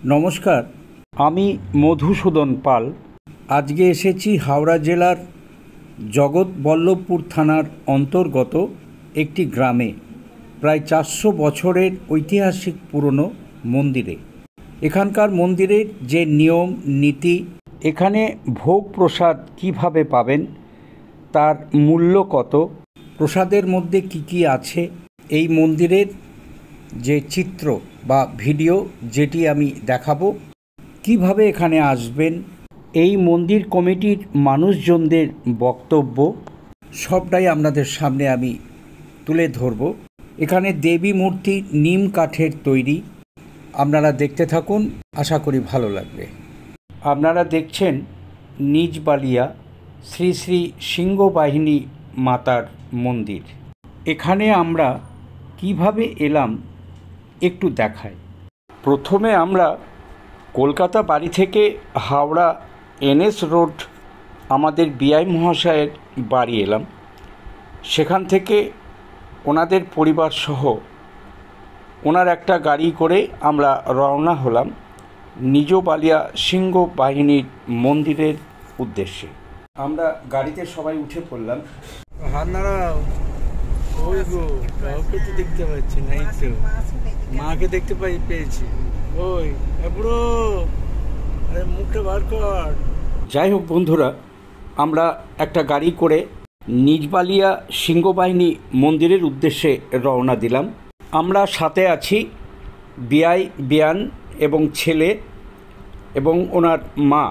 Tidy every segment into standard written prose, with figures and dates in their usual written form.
নমস্কার, আমি মধুসূদন পাল। আজকে এসেছি হাওড়া জেলার জগৎবল্লভপুর থানার অন্তর্গত একটি গ্রামে, প্রায় 400 বছরের ঐতিহাসিক পুরনো মন্দিরে। এখানকার মন্দিরের যে নিয়ম নীতি, এখানে ভোগ প্রসাদ কীভাবে পাবেন, তার মূল্য কত, প্রসাদের মধ্যে কি কি আছে, এই মন্দিরের যে চিত্র বা ভিডিও যেটি আমি দেখাবো, কিভাবে এখানে আসবেন, এই মন্দির কমিটির মানুষজনদের বক্তব্য সবটাই আপনাদের সামনে আমি তুলে ধরব। এখানে দেবী মূর্তি নিম কাঠের তৈরি। আপনারা দেখতে থাকুন, আশা করি ভালো লাগবে। আপনারা দেখছেন নিজবালিয়া শ্রী শ্রী সিংহবাহিনী মাতার মন্দির। এখানে আমরা কিভাবে এলাম একটু দেখাই। প্রথমে আমরা কলকাতা বাড়ি থেকে হাওড়া NS রোড আমাদের বিআই মহাশয়ের বাড়ি এলাম। সেখান থেকে ওনাদের পরিবার সহ ওনার একটা গাড়ি করে আমরা রওনা হলাম নিজবালিয়া সিংহ বাহিনীর মন্দিরের উদ্দেশ্যে। আমরা গাড়িতে সবাই উঠে পড়লাম। ওই গো, কাউকে তো দেখতে পাচ্ছি না, এই তো মাকে দেখতে পেয়েছি। ওই বুড়ো, আরে মুখটা বার কর। যাই হোক বন্ধুরা, আমরা একটা গাড়ি করে নিজবালিয়া সিংহবাহিনী মন্দিরের উদ্দেশ্যে রওনা দিলাম। আমরা সাথে আছি বিআই, বিয়ান এবং ছেলে এবং ওনার মা,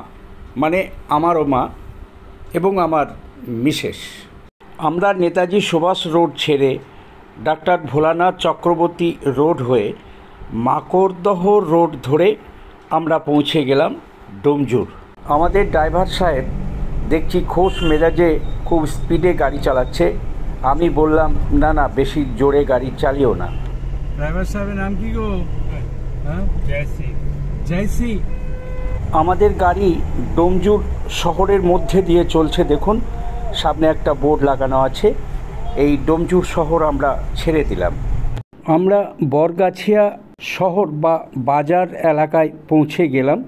মানে আমারও মা এবং আমার মিসেস। আমরা নেতাজি সুভাষ রোড ছেড়ে ডাক্তার ভোলানাথ চক্রবর্তী রোড হয়ে মাকড়দহ রোড ধরে আমরা পৌঁছে গেলাম ডোমজুর। আমাদের ড্রাইভার সাহেব দেখছি খোশ মেজাজে খুব স্পিডে গাড়ি চালাচ্ছে। আমি বললাম, না না, বেশি জোরে গাড়ি চালিও না। ড্রাইভার সাহেবের নাম কি গো? হ্যাঁ, জয়সি। আমাদের গাড়ি ডোমজুর শহরের মধ্যে দিয়ে চলছে। দেখুন, সামনে একটা বোর্ড লাগানো আছে। এই ডোমজুর শহর আমরা ছেড়ে দিলাম। আমরা বরগাছিয়া শহর বা বাজার এলাকায় পৌঁছে গেলাম।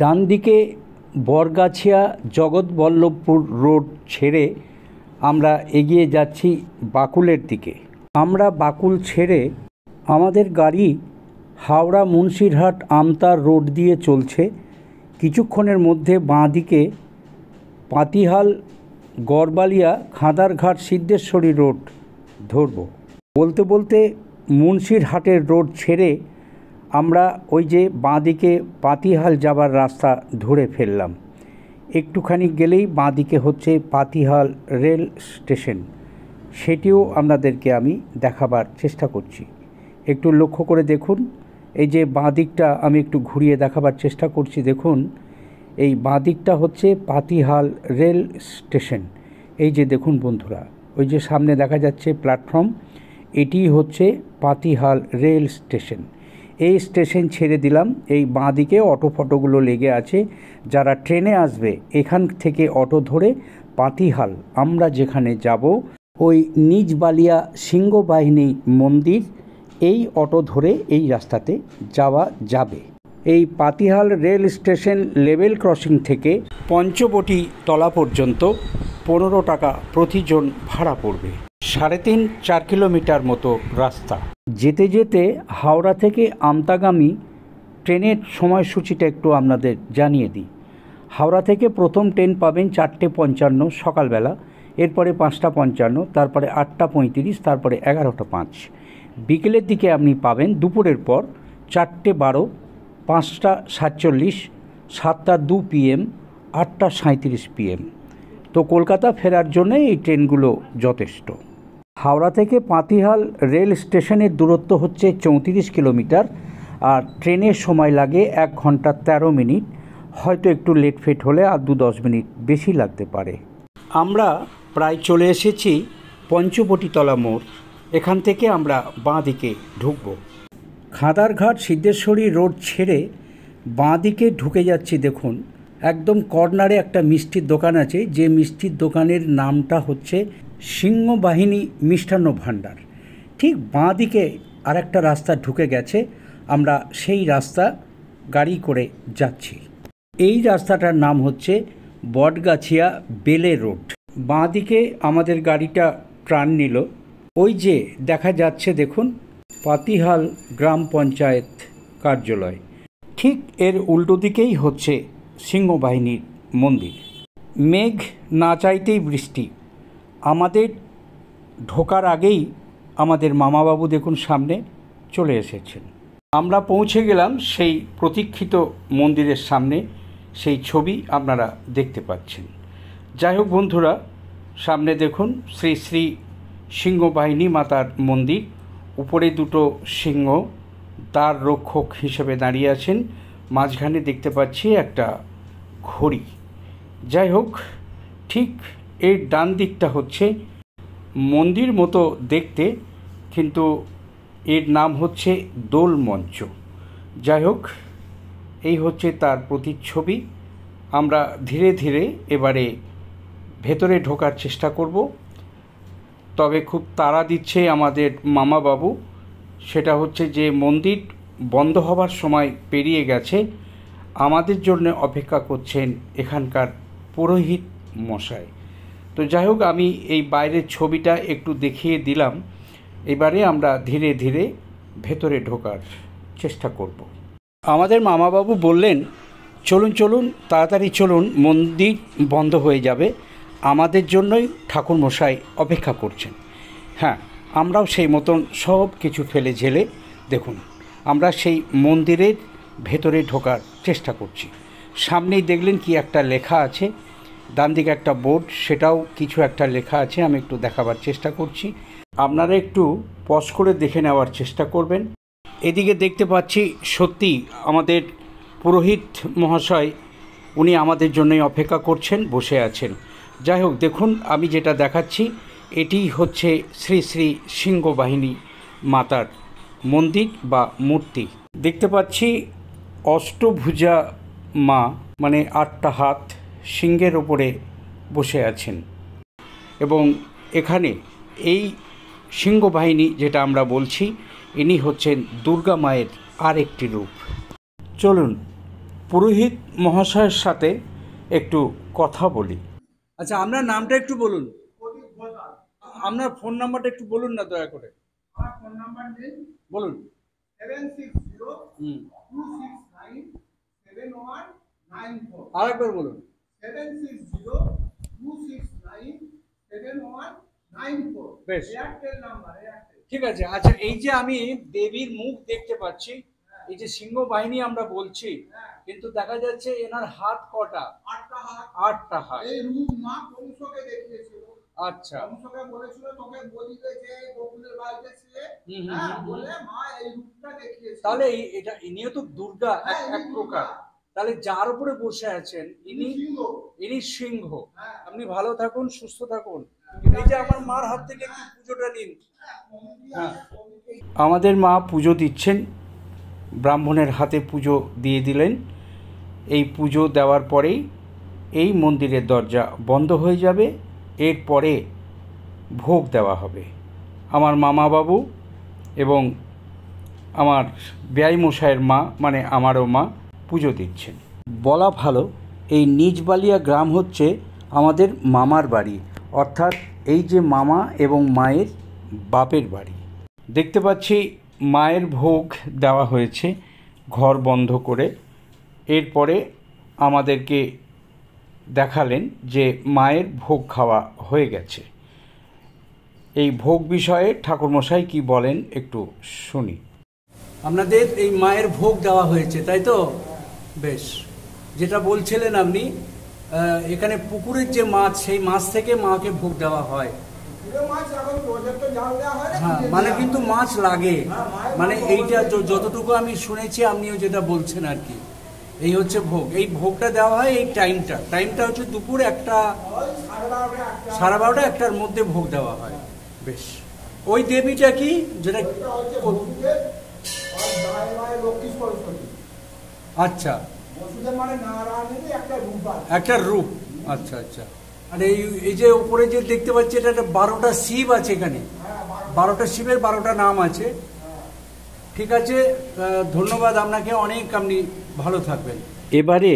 ডান দিকে বরগাছিয়া জগৎবল্লভপুর রোড ছেড়ে আমরা এগিয়ে যাচ্ছি বাকুলের দিকে। আমরা বাকুল ছেড়ে আমাদের গাড়ি হাওড়া মুন্সিরহাট আমতার রোড দিয়ে চলছে। কিছুক্ষণের মধ্যে বাঁ দিকে পাতিহাল গড়বালিয়া খাদারঘাট সিদ্ধেশ্বরী রোড ধরব। বলতে বলতে মুন্সিরহাটের রোড ছেড়ে আমরা ওই যে বাঁ দিকে পাতিহাল যাবার রাস্তা ধরে ফেললাম। একটুখানি গেলেই বাঁ দিকে হচ্ছে পাতিহাল রেল স্টেশন। সেটিও আপনাদেরকে আমি দেখাবার চেষ্টা করছি। একটু লক্ষ্য করে দেখুন, এই যে বাঁ দিকটা আমি একটু ঘুরিয়ে দেখাবার চেষ্টা করছি। দেখুন, এই বাঁ দিকটা হচ্ছে পাতিহাল রেল স্টেশন। এই যে দেখুন বন্ধুরা, ওই যে সামনে দেখা যাচ্ছে প্ল্যাটফর্ম, এটি হচ্ছে পাতিহাল রেল স্টেশন। এই স্টেশন ছেড়ে দিলাম। এই বাঁ দিকে অটো ফটোগুলো লেগে আছে। যারা ট্রেনে আসবে এখান থেকে অটো ধরে পাতিহাল আমরা যেখানে যাব, ওই নিজবালিয়া সিংহবাহিনী মন্দির, এই অটো ধরে এই রাস্তাতে যাওয়া যাবে। এই Patihal rail station level crossing থেকে পঞ্চবটি তলা পর্যন্ত 15 টাকা প্রতিজন ভাড়া পড়বে। 3.5-4 কিলোমিটার মতো রাস্তা। যেতে যেতে হাওড়া থেকে আমতাগামী ট্রেনের সময়সূচিটা একটু আপনাদের জানিয়ে দিই। হাওড়া থেকে প্রথম ট্রেন পাবেন 4:55 সকালবেলা, এরপরে 5:55, তারপরে 8:35, তারপরে 11:05। বিকেলের দিকে আপনি পাবেন দুপুরের পর 4:12, 5:47, 7:02 PM, 8:37 PM। তো কলকাতা ফেরার জন্য এই ট্রেনগুলো যথেষ্ট। হাওড়া থেকে পাতিহাল রেল স্টেশনের দূরত্ব হচ্ছে 34 কিলোমিটার, আর ট্রেনের সময় লাগে 1 ঘন্টা 13 মিনিট। হয়তো একটু লেট ফেট হলে আর 2-10 মিনিট বেশি লাগতে পারে। আমরা প্রায় চলে এসেছি পঞ্চবটিতলা মোড়। এখান থেকে আমরা বাঁ দিকে ঢুকব। খাদারঘাট সিদ্ধেশ্বরী রোড ছেড়ে বাঁ দিকে ঢুকে যাচ্ছি। দেখুন, একদম কর্নারে একটা মিষ্টির দোকান আছে, যে মিষ্টির দোকানের নামটা হচ্ছে সিংহবাহিনী মিষ্টান্ন ভাণ্ডার। ঠিক বাঁ দিকে আরেকটা রাস্তা ঢুকে গেছে, আমরা সেই রাস্তা গাড়ি করে যাচ্ছি। এই রাস্তাটার নাম হচ্ছে বটগাছিয়া বেলে রোড। বাঁ দিকে আমাদের গাড়িটা টার্ন নিল। ওই যে দেখা যাচ্ছে দেখুন পাতিহাল গ্রাম পঞ্চায়েত কার্যালয়, ঠিক এর উল্টো দিকেই হচ্ছে সিংহবাহিনীর মন্দির। মেঘ না চাইতেই বৃষ্টি। আমাদের ঢোকার আগেই আমাদের মামাবাবু দেখুন সামনে চলে এসেছেন। আমরা পৌঁছে গেলাম সেই প্রতীক্ষিত মন্দিরের সামনে। সেই ছবি আপনারা দেখতে পাচ্ছেন। যাই হোক বন্ধুরা, সামনে দেখুন শ্রী শ্রী সিংহবাহিনী মাতার মন্দির। উপরে দুটো সিংহ দ্বার রক্ষক হিসেবে দাঁড়িয়ে আছেন। মাঝখানে দেখতে পাচ্ছি একটা ঘড়ি। যাই হোক, ঠিক এর ডান দিকটা হচ্ছে মন্দির মতো দেখতে, কিন্তু এর নাম হচ্ছে দোল মঞ্চ। যাই হোক, এই হচ্ছে তার প্রতিচ্ছবি। আমরা ধীরে ধীরে এবারে ভেতরে ঢোকার চেষ্টা করব। তবে খুব তাড়া দিচ্ছে আমাদের মামাবাবু। সেটা হচ্ছে যে মন্দির বন্ধ হবার সময় পেরিয়ে গেছে। আমাদের জন্য অপেক্ষা করছেন এখানকার পুরোহিত মশাই। তো যাই হোক, আমি এই বাইরের ছবিটা একটু দেখিয়ে দিলাম। এবারে আমরা ধীরে ধীরে ভেতরে ঢোকার চেষ্টা করব। আমাদের মামাবাবু বললেন, চলুন চলুন, তাড়াতাড়ি চলুন, মন্দির বন্ধ হয়ে যাবে, আমাদের জন্যই ঠাকুরমশাই অপেক্ষা করছেন। হ্যাঁ, আমরাও সেই মতন সব কিছু ফেলে ঝেলে দেখুন আমরা সেই মন্দিরের ভেতরে ঢোকার চেষ্টা করছি। সামনেই দেখলেন কি একটা লেখা আছে, ডান দিকে একটা বোর্ড, সেটাও কিছু একটা লেখা আছে। আমি একটু দেখাবার চেষ্টা করছি, আপনারা একটু পজ করে দেখে নেওয়ার চেষ্টা করবেন। এদিকে দেখতে পাচ্ছি সত্যি আমাদের পুরোহিত মহাশয়, উনি আমাদের জন্যই অপেক্ষা করছেন, বসে আছেন। যাই হোক, দেখুন আমি যেটা দেখাচ্ছি এটি হচ্ছে শ্রী শ্রী সিংহবাহিনী মাতার মন্দির বা মূর্তি। দেখতে পাচ্ছি অষ্টভুজা মা, মানে 8টা হাত সিংহের ওপরে বসে আছেন। এবং এখানে এই সিংহবাহিনী যেটা আমরা বলছি, ইনি হচ্ছেন দুর্গা মায়ের আরেকটি রূপ। চলুন পুরোহিত মহাশয়ের সাথে একটু কথা বলি। আচ্ছা, আপনার নামটা একটু বলুন, আপনার ফোন নাম্বারটা একটু বলুন না দয়া করে। আমার ফোন নাম্বার দিন, বলুন। 7602697194। আরেকবার বলুন। 7602697194। বেশ, এয়ারটেল নাম্বার, এয়ারটেল। ঠিক আছে। আচ্ছা, এই যে আমি দেবীর মুখ দেখতে পাচ্ছি, এই যে সিংহবাহিনী আমরা বলছি, কিন্তু দেখা যাচ্ছে এনার হাত কটা? 8টা হাত। 8টা হাত। এই রূপ মা কংসকে দেখিয়েছিল। আচ্ছা, কংসকে বলেছিল তোকে বলিবে যে গোকুলের বাড়িতে ছিলে, বলে মা এই রূপটা দেখিয়েছিল। তাহলে এটা ইনিও তো দুর্গা এক প্রকার। তাহলে যার উপরে বসে আছেন ইনি সিংহ। আপনি ভালো থাকুন, সুস্থ থাকুন। এই যে আমার মার হাত থেকে একটু পুজোটা নিন। হ্যাঁ, আমাদের মা পুজো দিচ্ছেন, ব্রাহ্মণের হাতে পুজো দিয়ে দিলেন। এই পুজো দেওয়ার পরেই এই মন্দিরের দরজা বন্ধ হয়ে যাবে। এরপরে ভোগ দেওয়া হবে। আমার মামাবাবু এবং আমার বেয়াইমশাইয়ের মা, মানে আমারও মা, পুজো দিচ্ছেন। বলা ভালো, এই নিজবালিয়া গ্রাম হচ্ছে আমাদের মামার বাড়ি, অর্থাৎ এই যে মামা এবং মায়ের বাপের বাড়ি। দেখতে পাচ্ছি মায়ের ভোগ দেওয়া হয়েছে ঘর বন্ধ করে। এরপরে আমাদেরকে দেখালেন যে মায়ের ভোগ খাওয়া হয়ে গেছে। এই ভোগ বিষয়ে ঠাকুরমশাই কি বলেন একটু শুনি। আপনাদের এই মায়ের ভোগ দেওয়া হয়েছে, তাই তো? বেশ, যেটা বলছিলেন আপনি, এখানে পুকুরের যে মাছ, সেই মাছ থেকে মাকে ভোগ দেওয়া হয়। হ্যাঁ, মানে কিন্তু মাছ লাগে, মানে এইটা যতটুকু আমি শুনেছি, আপনিও যেটা বলছেন আর কি। এই হচ্ছে ভোগ। এই ভোগটা দেওয়া হয় এই টাইমটা হচ্ছে দুপুর 12:30 1টার মধ্যে ভোগ দেওয়া হয়। বেশ, ওই দেবীটা কি যেটা? আচ্ছা, একটা রূপ। আচ্ছা আচ্ছা। আর এই যে উপরে যে দেখতে পাচ্ছি, এটা 12টা শিব আছে এখানে। 12টা শিবের 12টা নাম আছে। ঠিক আছে, ধন্যবাদ আপনাকে অনেক, আপনি ভালো থাকবেন। এবারে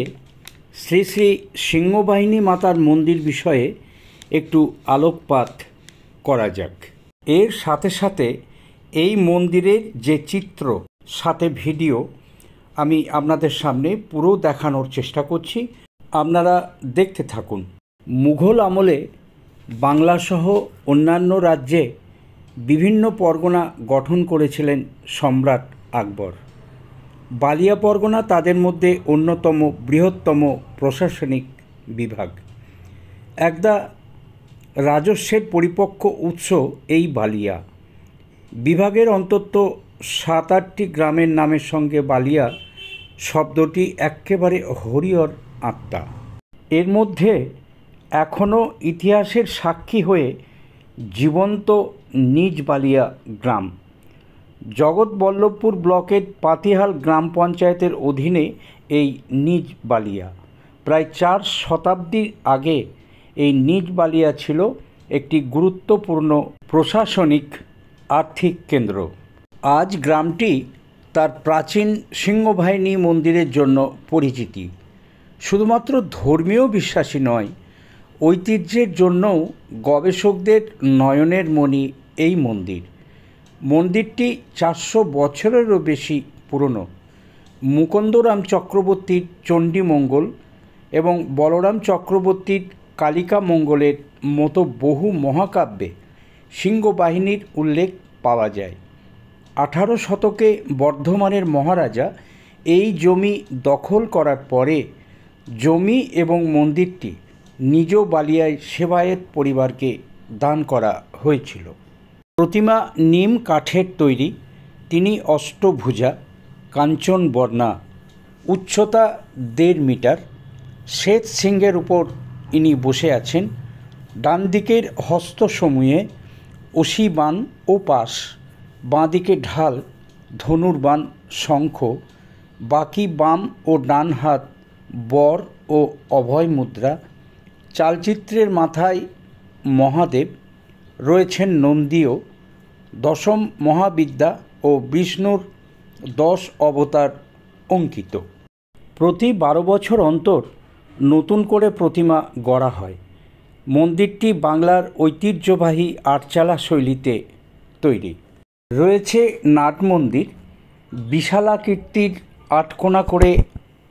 শ্রী শ্রী সিংহবাহিনী মাতার মন্দির বিষয়ে একটু আলোকপাত করা যাক। এর সাথে সাথে এই মন্দিরের যে চিত্র সাথে ভিডিও আমি আপনাদের সামনে পুরো দেখানোর চেষ্টা করছি, আপনারা দেখতে থাকুন। মুঘল আমলে বাংলাসহ অন্যান্য রাজ্যে বিভিন্ন পরগনা গঠন করেছিলেন সম্রাট আকবর। বালিয়া পরগনা তাদের মধ্যে অন্যতম বৃহত্তম প্রশাসনিক বিভাগ। একদা রাজস্বের পরিপক্ক উৎস এই বালিয়া বিভাগের অন্তত 7-8টি গ্রামের নামের সঙ্গে বালিয়া শব্দটি একেবারে হরিহর আত্মা। এর মধ্যে এখনও ইতিহাসের সাক্ষী হয়ে জীবন্ত নিজ বালিয়া গ্রাম। জগৎবল্লভপুর ব্লকের পাতিহাল গ্রাম পঞ্চায়েতের অধীনে এই নিজ বালিয়া। প্রায় 4 শতাব্দী আগে এই নিজ বালিয়া ছিল একটি গুরুত্বপূর্ণ প্রশাসনিক আর্থিক কেন্দ্র। আজ গ্রামটি তার প্রাচীন সিংহবাহিনী মন্দিরের জন্য পরিচিতি। শুধুমাত্র ধর্মীয় বিশ্বাসী নয়, ঐতিহ্যের জন্যও গবেষকদের নয়নের মণি এই মন্দির। মন্দিরটি 400 বছরেরও বেশি পুরনো। মুকুন্দরাম চক্রবর্তীর চণ্ডীমঙ্গল এবং বলরাম চক্রবর্তীর কালিকা মঙ্গলের মতো বহু মহাকাব্যে সিংহবাহিনীর উল্লেখ পাওয়া যায়। 18 শতকে বর্ধমানের মহারাজা এই জমি দখল করার পরে জমি এবং মন্দিরটি নিজ বালিয়ায় সেবায়েত পরিবারকে দান করা হয়েছিল। প্রতিমা নিম কাঠের তৈরি, তিনি অষ্টভুজা, কাঞ্চন বর্ণা, উচ্চতা 1.5 মিটার। শ্বেত সিংহের উপর ইনি বসে আছেন। ডান দিকের হস্তসমূহে অসি বাণ ও পাশ, বাঁ দিকে ঢাল, ধনুর্বাণ, শঙ্খ, বাকি বাম ও ডান হাত বর ও অভয় মুদ্রা। চালচিত্রের মাথায় মহাদেব রয়েছেন, নন্দীও, দশম মহাবিদ্যা ও বিষ্ণুর 10 অবতার অঙ্কিত। প্রতি 12 বছর অন্তর নতুন করে প্রতিমা গড়া হয়। মন্দিরটি বাংলার ঐতিহ্যবাহী আটচালা শৈলীতে তৈরি। রয়েছে নাট মন্দির, বিশালাকৃতির 8 কোণা করে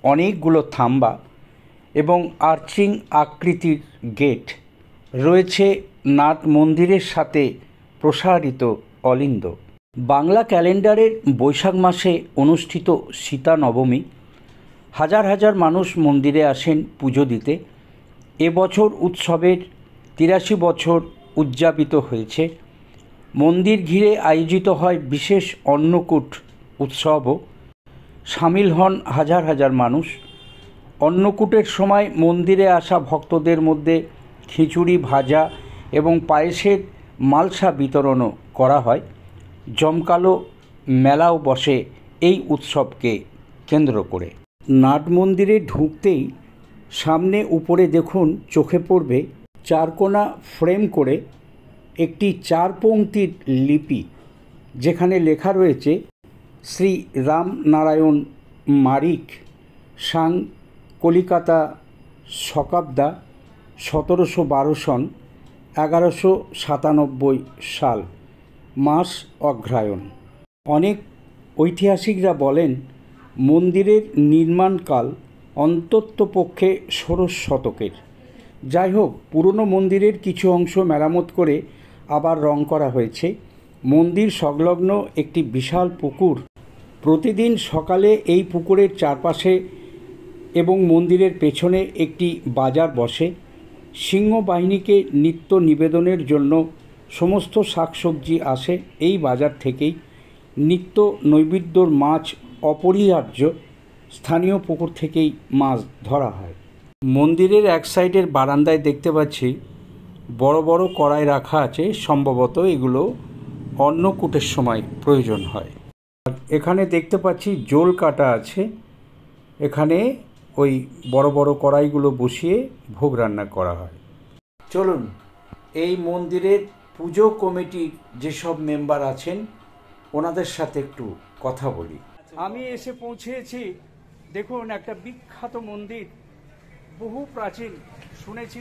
অনেকগুলো থাম্বা এবং আর্চিং আকৃতির গেট। রয়েছে নাট মন্দিরের সাথে প্রসারিত অলিন্দ। বাংলা ক্যালেন্ডারের বৈশাখ মাসে অনুষ্ঠিত সীতা নবমী হাজার হাজার মানুষ মন্দিরে আসেন পুজো দিতে। এবছর উৎসবের 83 বছর উদযাপিত হয়েছে। মন্দির ঘিরে আয়োজিত হয় বিশেষ অন্নকূট উৎসবও। সামিল হন হাজার হাজার মানুষ। অন্নকূটের সময় মন্দিরে আসা ভক্তদের মধ্যে খিচুড়ি, ভাজা এবং পায়েসের মালসা বিতরণও করা হয়। জমকালো মেলাও বসে এই উৎসবকে কেন্দ্র করে। নাট মন্দিরে ঢুকতেই সামনে উপরে দেখুন চোখে পড়বে 4 কোণা ফ্রেম করে একটি 4 পংক্তির লিপি, যেখানে লেখা রয়েছে শ্রী রামনারায়ণ মারিক, সাং, কলিকাতা, শকাব্দা 1712 সন, 1197 সাল, মাস অগ্রহায়ণ। অনেক ঐতিহাসিকরা বলেন মন্দিরের নির্মাণকাল অন্ততপক্ষে 16 শতকের। যাই হোক, পুরনো মন্দিরের কিছু অংশ মেরামত করে আবার রং করা হয়েছে। মন্দির সংলগ্ন একটি বিশাল পুকুর। প্রতিদিন সকালে এই পুকুরের চারপাশে এবং মন্দিরের পেছনে একটি বাজার বসে। সিংহবাহিনীকে নিত্য নিবেদনের জন্য সমস্ত শাকসবজি আসে এই বাজার থেকেই। নিত্য নৈবেদ্যর মাছ অপরিহার্য, স্থানীয় পুকুর থেকেই মাছ ধরা হয়। মন্দিরের এক সাইডের বারান্দায় দেখতে পাচ্ছি বড় বড় কড়াই রাখা আছে, সম্ভবত এগুলো অন্নকূটের সময় প্রয়োজন হয়। আর এখানে দেখতে পাচ্ছি জোল কাটা আছে, এখানে ওই বড় বড় কড়াইগুলো বসিয়ে ভোগ রান্না করা হয়। চলুন এই মন্দিরের পুজো কমিটির যেসব মেম্বার আছেন ওনাদের সাথে একটু কথা বলি। আমি এসে পৌঁছেছি দেখুন একটা বিখ্যাত মন্দির, বহু প্রাচীন, শুনেছি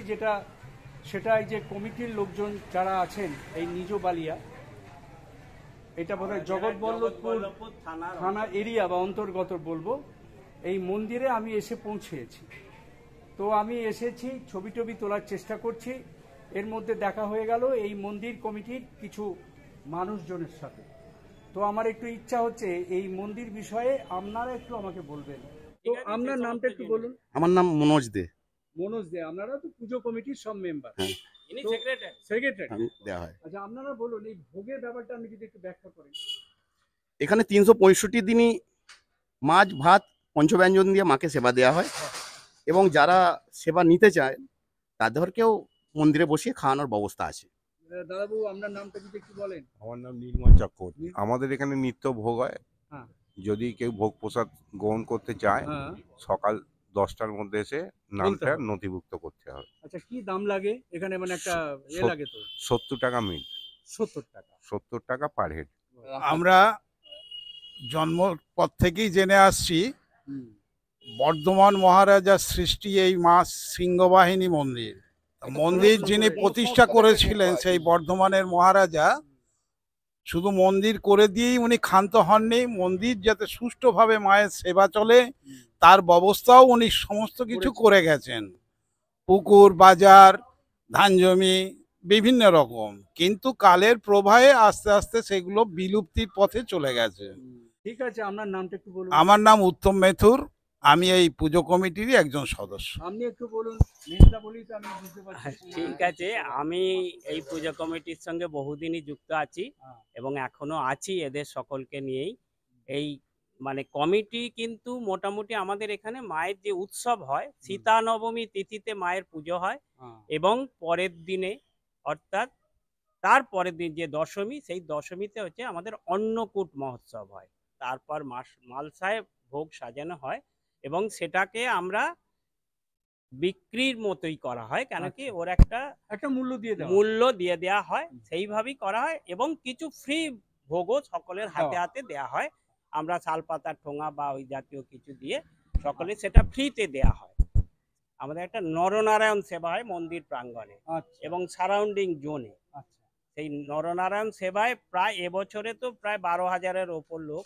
সেটাই যে কমিটির লোকজন যারা আছেন এই নিজ বালিয়া, এটা বোধহয় জগৎবল্লভপুর থানা এরিয়া বা অন্তর্গত বলবো, এই মন্দিরে আমি এসে পৌঁছেছি। তো আমি এসেছি, ছবি টবি তোলার চেষ্টা করছি, এর মধ্যে দেখা হয়ে গেল এই মন্দির কমিটির কিছু মানুষজনের সাথে। তো আমার একটু ইচ্ছা হচ্ছে এই মন্দির বিষয়ে আপনারা একটু আমাকে বলবেন। তো আপনার নামটা একটু বলুন। আমার নাম মনোজ দে। মনোজ দে, আপনারা তো পুজো কমিটির সব মেম্বার। হ্যাঁ, ইনি সেক্রেটারি দেওয়া হয়। আচ্ছা, আপনারা বলুন এই ভোগের ব্যাপারটা আমি যদি একটু ব্যাখ্যা করি। এখানে 365 দিনই মাছ ভাত পঞ্চব্যঞ্জন দিয়ে মাকে সেবা দেওয়া হয়, এবং যারা সেবা নিতে চায় তাদেরকেও মন্দিরে বসিয়ে খাওয়ানোর ব্যবস্থা আছে। দাদাবাবু, আপনার নামটা যদি একটু বলেন। আমার নাম নীলময় চক্রবর্তী। আমাদের এখানে নিত্য ভোগ হয়। হ্যাঁ। যদি কেউ ভোগ প্রসাদ গ্রহণ করতে চায়, হ্যাঁ। সকাল 10টার মধ্যে এসে নামটা হবে। নথিভুক্ত করতে হবে। আচ্ছা, কি দাম লাগে এখানে? মানে একটা লাগে তো 70 টাকা মিনিট, 70 টাকা। 70 টাকা পার হেড। আমরা জন্মর পর থেকেই জেনে আসছি বর্ধমান মহারাজার সৃষ্টি এই মা সিংহবাহিনী মন্দির। মন্দির যিনি প্রতিষ্ঠা করেছিলেন সেই বর্ধমানের মহারাজা শুধু মন্দির করে দিয়েই উনি ক্ষান্ত হননি, মন্দির যাতে সুষ্ঠুভাবে মায়ের সেবা চলে তার ব্যবস্থাও উনি সমস্ত কিছু করে গেছেন। পুকুর, বাজার, ধান জমি বিভিন্ন রকম, কিন্তু কালের প্রবাহে আস্তে আস্তে সেগুলো বিলুপ্তির পথে চলে গেছে। ঠিক আছে, আপনার নামটা একটু বলুন। আমার নাম উত্তম মেথুর, আমি এই পুজো কমিটিরই একজন সদস্য। আপনি একটু বলুন। মেজদা বলি তো আমি বুঝতে পারছি। ঠিক আছে, আমি এই পুজো কমিটির সঙ্গে বহুদিনই যুক্ত আছি এবং এখনো আছি এদের সকলকে নিয়েই। এই মানে কমিটি কিন্তু মোটামুটি আমাদের এখানে মায়ের যে উৎসব হয়, সীতা নবমী তিথিতে মায়ের পুজো হয়, এবং পরের দিনে অর্থাৎ তার পরের দিন যে দশমী, সেই দশমীতে হচ্ছে আমাদের অন্নকূট মহোৎসব হয়। তারপর মালসায় ভোগ সাজানো হয় এবং সেটাকে আমরা বিক্রির মতোই করা হয়, কেন কি ওর একটা মূল্য দিয়ে দেওয়া হয়, সেইভাবেই করা হয়। এবং কিছু ফ্রি ভোগও সকলের হাতে হাতে দেওয়া হয়। আমরা শালপাতার ঠোঙা বা ওই জাতীয় কিছু দিয়ে সকলে সেটা ফ্রিতে দেওয়া হয়। আমাদের একটা নরনারায়ণ সেবা হয় মন্দির প্রাঙ্গণে এবং সারাউন্ডিং জোনে। সেই নরনারায়ণ সেবায় প্রায় এবছরে তো প্রায় 12,000-এর ওপর লোক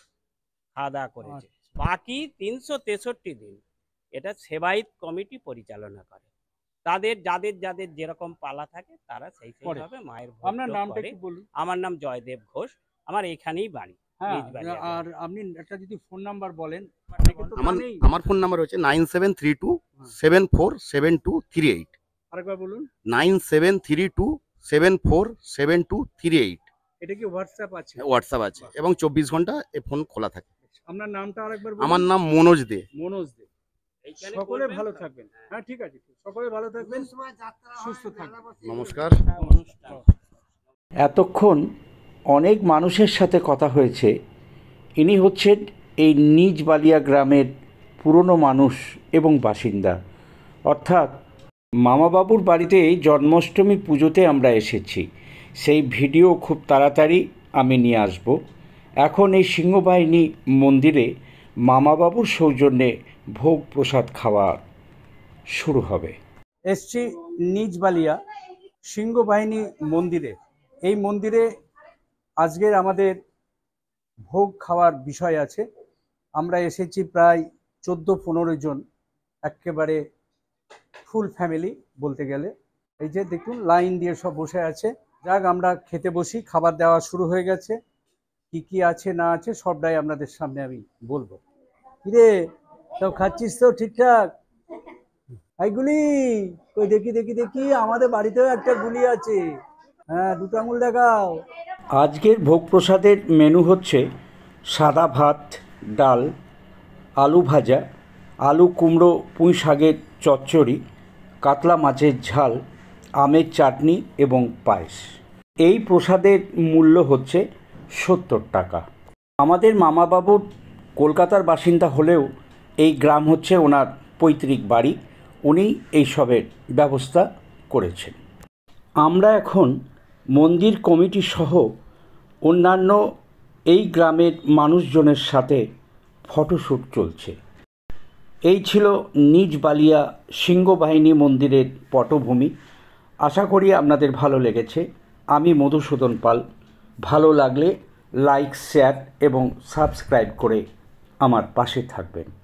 খাওয়া দাওয়া করেছে। বাকি 363 দিন এটা সেবায়িত কমিটি পরিচালনা করে। যাদের যেরকম পালা থাকে তারা সেইভাবে মায়ের ভোগ করে। আমার নাম জয়দেব ঘোষ, আমার এখানেই বাড়ি। আর আপনি একটা যদি ফোন নাম্বার বলেন। আমার ফোন নাম্বার হচ্ছে 9732747238। আরেকবার বলুন। 9732747238। এটা কি হোয়াটসঅ্যাপ আছে? হোয়াটসঅ্যাপ আছে এবং 24 ঘন্টা এই ফোন খোলা থাকে। আপনার নামটা আরেকবার বলুন। আমার নাম মনোজ দে। মনোজ দে। সকলে ভালো থাকবেন। হ্যাঁ, ঠিক আছে, সকলে ভালো থাকবেন, সুস্থ থাকবেন। নমস্কার। এতক্ষণ অনেক মানুষের সাথে কথা হয়েছে। ইনি হচ্ছেন এই নিজ বালিয়া গ্রামের পুরনো মানুষ এবং বাসিন্দা, অর্থাৎ মামাবাবুর বাড়িতে জন্মাষ্টমী পুজোতে আমরা এসেছি। সেই ভিডিও খুব তাড়াতাড়ি আমি নিয়ে আসব। এখন এই সিংহবাহিনী মন্দিরে মামাবাবুর সৌজন্যে ভোগ প্রসাদ খাওয়া শুরু হবে। এসছি নিজ বালিয়া সিংহবাহিনী মন্দিরে। এই মন্দিরে আজকের আমাদের ভোগ খাওয়ার বিষয় আছে। আমরা এসেছি প্রায় 14-15 জন, একেবারে ফুল ফ্যামিলি বলতে গেলে। এই যে দেখুন লাইন দিয়ে সব বসে আছে। যাক, আমরা খেতে বসি, খাবার দেওয়া শুরু হয়ে গেছে। কি কি আছে না আছে সবটাই আপনাদের সামনে আমি বলবো। কিরে, সব খাচ্ছিস তো ঠিকঠাক? এইগুলি কই দেখি দেখি দেখি, আমাদের বাড়িতেও একটা গুলি আছে। হ্যাঁ, 2 আঙুল দেখাও। আজকের ভোগ প্রসাদের মেনু হচ্ছে সাদা ভাত, ডাল, আলু ভাজা, আলু কুমড়ো পুঁই শাকের চচ্চড়ি, কাতলা মাছের ঝাল, আমের চাটনি এবং পায়েস। এই প্রসাদের মূল্য হচ্ছে 70 টাকা। আমাদের মামাবাবুর কলকাতার বাসিন্দা হলেও এই গ্রাম হচ্ছে ওনার পৈতৃক বাড়ি। উনি এইসবের ব্যবস্থা করেছেন। আমরা এখন মন্দির কমিটি সহ অন্যান্য এই গ্রামের মানুষজনের সাথে ফটোশ্যুট চলছে। এই ছিল নিজ বালিয়া সিংহবাহিনী মন্দিরের পটভূমি। আশা করি আপনাদের ভালো লেগেছে। আমি মধুসূদন পাল। ভালো লাগলে লাইক, শেয়ার এবং সাবস্ক্রাইব করে আমার পাশে থাকবেন।